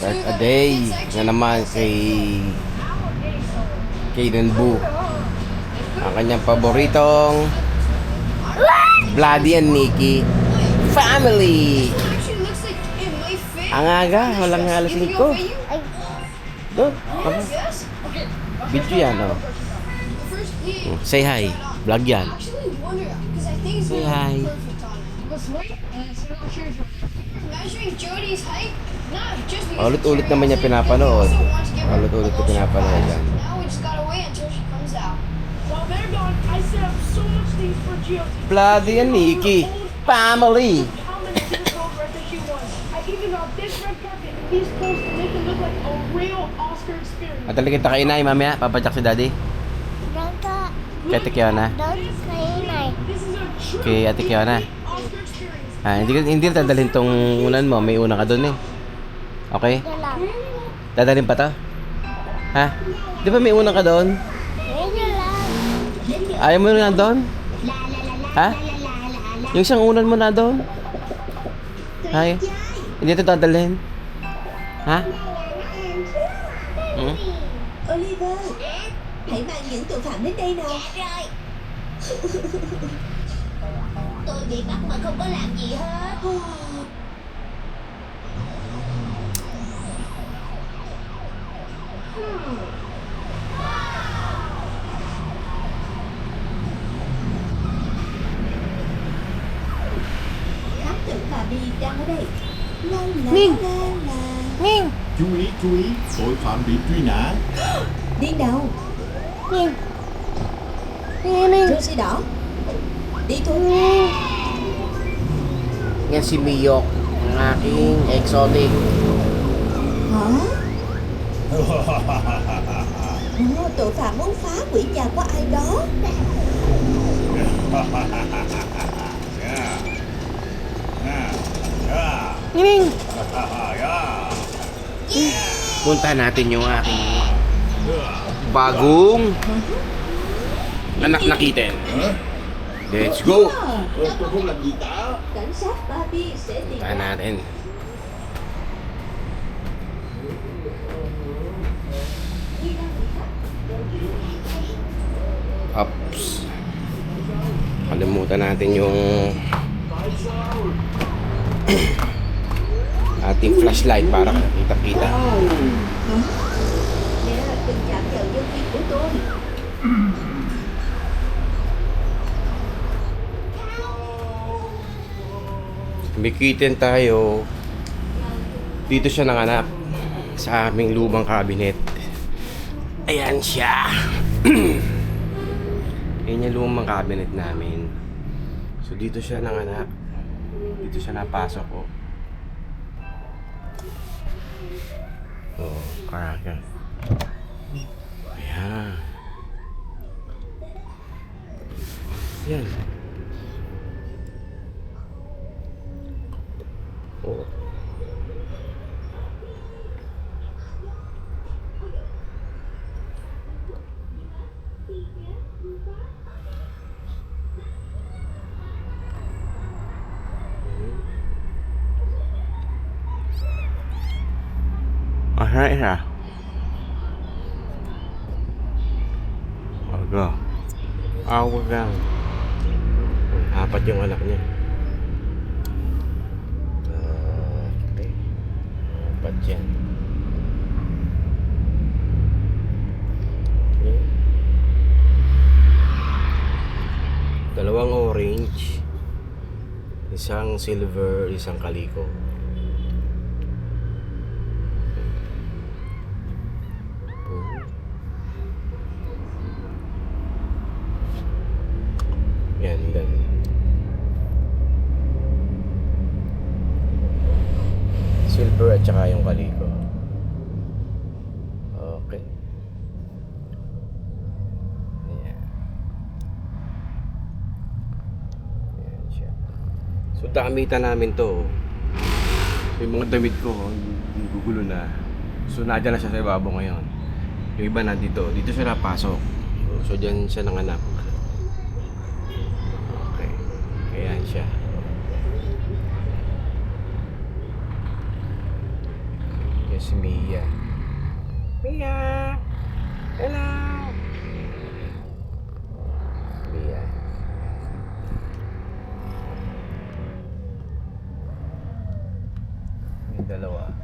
Start a day na naman kay Kaden Boo. Ang kanyang paboritong Bloody and Nikki family. Ang aga, walang alas 5. Doon, ako. Video yan, oh. Say hi. Vlog yan. Say hi. Ulit-ulit naman niya pinapanood. Ulit-ulit ko pinapanood yan. Bloody and Nikki family. At talaga kita kay Inay mamaya, papadyak si Daddy. Kay Ate Kiona. Kay Ate Kiona. Hindi na dadalhin tong unan mo, may una ka doon eh. Okay? Dadalhin pa to? Ha? Di ba may una ka doon? Ayaw mo na doon? Ha? Yung isang unan mo na doon? Hay? Hindi ito dadalhin? Ha? Oliver, hãy mang những tội phạm đến đây nào. Tôi bị bắt mà không có làm gì hết. Thám tử Barbie đang ở đây. La la Minh. la la. Minh, Chú ý, tội phạm bị truy nã. Đi đâu? Minh. Minh. Rơ xe đỏ. Đi thôi. Yan si Miyok, ang aking exotic. Hả? Tội phạm muốn phá hủy nhà của ai đó. Minh. Punta natin yung aking bagong anak na kitten. Let's go! Tôi không làm gì cả. Cảnh sát Barbie sẽ tìm Punta natin. Ups. Kalimutan natin yung ating flashlight para kita-kita. Nè, đừng chạm vào nhân viên của tôi. May kitten tayo. Dito siya nanganak sa aming lumang cabinet. Ayan siya. Ayan yung lumang cabinet namin. So dito siya nanganak. Dito siya napasok ko. Oh, karaka. Ayan. Ayan. Oh. Alright ha. Aga. Awag lang. Apat yung anak niya. Okay. Apat yan. Okay. Dalawang orange. Isang silver, isang kaliko. Yan, dan. Silver at saka yung kaliko. Okay. Ayan. Ayan siya. So, damitan namin to. Yung mga damit ko, gugulo na. So, nadyan na siya sa ibabaw ngayon. Yung iba nandito. Dito siya napasok. So, dyan siya nanganak. Ayan siya. Yan si Mia. Mia! Hello! Mia. Yung dalawa.